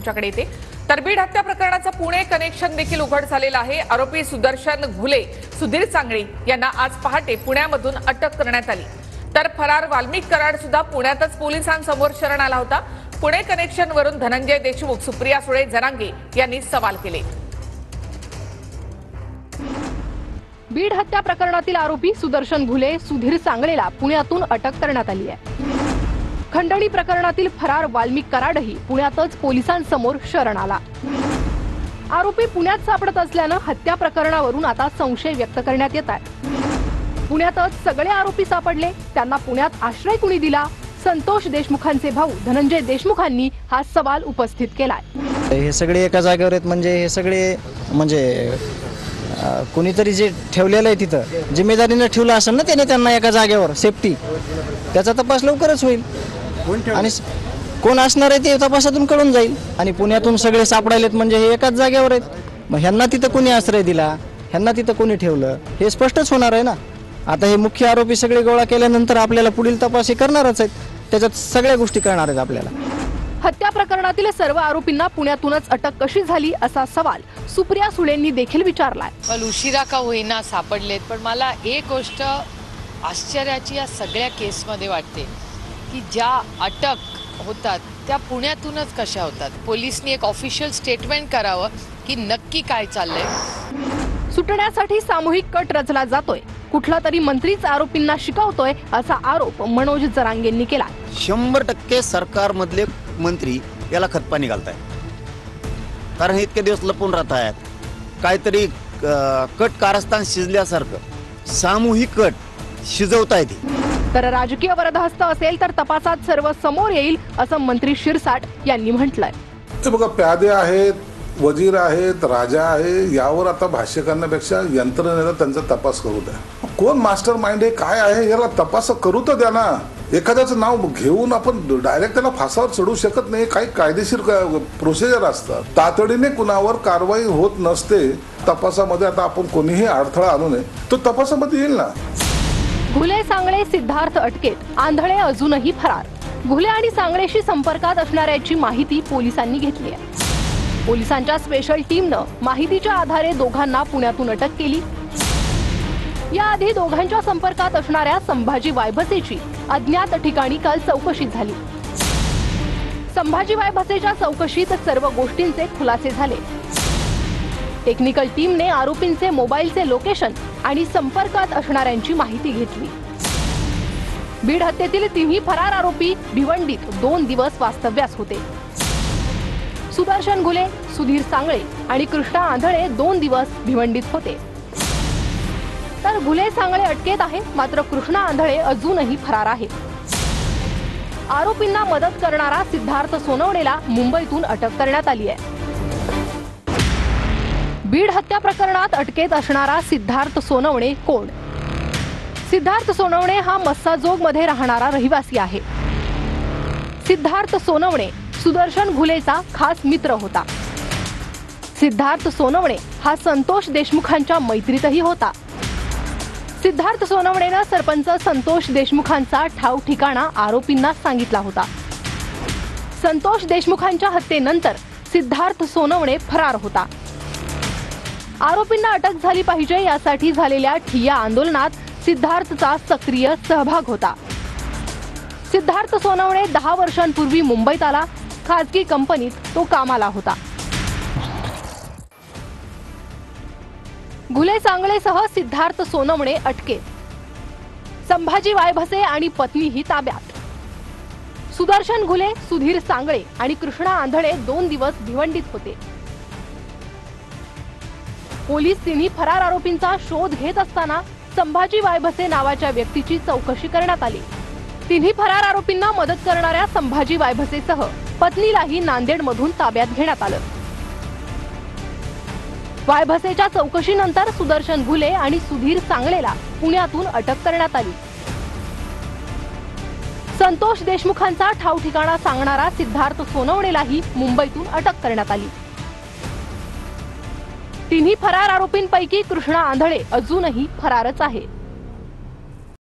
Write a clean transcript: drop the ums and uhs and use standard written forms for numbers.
तुमच्याकडे येते। तर बीड हत्या प्रकरणाचं पुणे कनेक्शन देखील उघड झालेलं आहे। आरोपी सुदर्शन घुले, सुधीर सांगळे यांना आज पहाटे पुण्यामधून अटक करण्यात आली। तर फरार वाल्मिक कराड सुद्धा पुण्यातच पोलिसांसमोर शरण आला होता। पुणे कनेक्शन वरून धनंजय देशमुख, सुप्रिया सुळे, जरांगे यांनी सवाल केले। बीड हत्या प्रकरणातील आरोपी सुदर्शन घुले, सुधीर सांगळेला पुण्यातून अटक करण्यात आली आहे। खंडणी प्रकरणातील फरार वाल्मिक कराडही पुण्यातच पोलिसांसमोर शरण आला। आरोपी पुण्यात सापडत असल्यानं हत्या प्रकरणावरून आता संशय व्यक्त करण्यात येत आहे। पुण्यातच सगळे आरोपी सापडले, त्यांना पुण्यात आश्रय कुणी दिला? संतोष देशमुखांचे भाऊ धनंजय देशमुखांनी हा सवाल उपस्थित केलाय। हे सगळे एका जागेवर आहेत म्हणजे हे सगळे कोणीतरी जे ठेवलेलं आहे तिथं जिम्मेदारीने ठेवलं असेल ना त्याने त्यांना एका जागेवर सेफ्टी, त्याचा तपास लवकरच होईल आणि कोण असणार आहे ते तपासातून कळून जाईल। आणि पुण्यातून सगळे सापडायलेत म्हणजे हे एकाच जागेवर आहेत, मग ह्यांना तिथं कोणी आश्रय दिला, ह्यांना तिथं कोणी ठेवलं हे स्पष्टच होणार आहे ना। आता हे मुख्य आरोपी सगळे गोळा केल्यानंतर आपल्याला पुढील तपास हे करणारच आहेत, त्याच्यात सगळ्या गोष्टी कळणार आहेत आपल्याला। हत्या प्रकरणातील सर्व आरोपींना पुण्यातूनच अटक कशी झाली असा सवाल सुप्रिया सुळेंनी देखील विचारलाय। पण उशिरा का होईना सापडलेत, पण मला एक गोष्ट आश्चर्याची या सगळ्या केसमध्ये वाटते की ज्या अटक होतात त्या पुण्यातूनच कशा होतात। पोलिसांनी एक ऑफिशियल स्टेटमेंट करावं की नक्की काय चाललंय। सुटण्यासाठी सामूहिक कट रचला जातोय, कुठला तरी मंत्रीच आरोपींना शिकवतोय असा आरोप मनोज जरांगेंनी केला। 100% सरकारमधले मंत्री याला खतपाणी घालतायत, कारण इतके दिवस लपून राहत आहेत। काहीतरी कट कारस्थान शिजल्यासारखं सामूहिक कट शिजवतायत। तर राजकीय वरदहस्त असेल तर तपासात सर्व समोर येईल असं मंत्री शिरसाट यांनी म्हटलंय। ते बघा, प्यादे आहेत, वजीर आहेत, राजा आहे, यावर आता भाष्य करण्यापेक्षा यंत्रणेला त्यांचा तपास करू द्या। कोण मास्टर माइंड आहे, काय आहे, याला तपास करू तर द्या ना। एखाद्याचं नाव घेऊन आपण डायरेक्ट त्याला फासावर चढू शकत नाही, काही कायदेशीर प्रोसिजर असतात। तातडीने कुणावर कारवाई होत नसते तपासामध्ये। आता आपण कोणीही अडथळा आणू नये, तो तपासामध्ये येईल ना। घुले, सांगळे, सिद्धार्थ अटकेत, आंधळे अजूनही फरार। घुले आणि सांगळेशी संपर्कात असणाऱ्याची माहिती पोलिसांनी घेतली आहे। पोलिसांच्या स्पेशल टीमनं माहितीच्या आधारे दोघांना पुण्यातून अटक केली। याआधी दोघांच्या संपर्कात असणाऱ्या संभाजी वायभसेची अज्ञात ठिकाणी काल चौकशी झाली। संभाजी वायभसेच्या चौकशीत सर्व गोष्टींचे खुलासे झाले। टेक्निकल टीमने आरोपींचे मोबाईलचे लोकेशन आणि संपर्कात असणाऱ्यांची माहिती घेतली। बीड हत्येतील तिन्ही फरार आरोपी भिवंडीत 2 दिवस वास्तव्यास होते। सुदर्शन घुले, सुधीर सांगळे आणि कृष्णा आंधळे 2 दिवस भिवंडीत होते। तर घुले, सांगळे अटकेत आहे, मात्र कृष्णा आंधळे अजूनही फरार आहे। आरोपींना मदत करणारा सिद्धार्थ सोनवणेला मुंबईतून अटक करण्यात आली आहे। बीड हत्या प्रकरणात अटकेत असणारा सिद्धार्थ सोनवणे कोण? सिद्धार्थ सोनवणे हा मस्साजोगमध्ये राहणारा रहिवासी आहे। सिद्धार्थ सोनवणे सुदर्शन घुलेचा खास मित्र होता। सिद्धार्थ सोनवणे हा संतोष देशमुखांच्या मैत्रीतही होता। सिद्धार्थ सोनवणेनं सरपंच संतोष देशमुखांचा ठाव ठिकाणा आरोपींना सांगितला होता। संतोष देशमुखांच्या हत्येनंतर सिद्धार्थ सोनवणे फरार होता। आरोपींना अटक झाली पाहिजे यासाठी झालेल्या ठिय्या आंदोलनात सिद्धार्थचा सक्रिय सहभाग होता। सिद्धार्थ सोनवणे 10 वर्षांपूर्वी मुंबईत आला, खासगी कंपनीत तो कामाला होता। घुले, सांगळेसह सिद्धार्थ सोनवणे अटकेत। संभाजी वायभसे आणि पत्नीही ताब्यात। सुदर्शन घुले, सुधीर सांगळे आणि कृष्णा आंधळे 2 दिवस भिवंडीत होते। पोलीस तिन्ही फरार आरोपींचा शोध घेत असताना संभाजी वायभसे नावाच्या व्यक्तीची चौकशी करण्यात आली। तिन्ही फरार आरोपींना मदत करणाऱ्या संभाजी वायभसेसह पत्नीलाही नांदेडमधून ताब्यात घेण्यात आलं। वायभसेच्या चौकशीनंतर सुदर्शन घुले आणि सुधीर सांगळेला पुण्यातून अटक करण्यात आली। संतोष देशमुखांचा ठाव ठिकाणा सांगणारा सिद्धार्थ सोनवणेलाही मुंबईतून अटक करण्यात आली। तिन्ही फरार आरोपींपैकी कृष्णा आंधळे अजूनही फरारच आहे।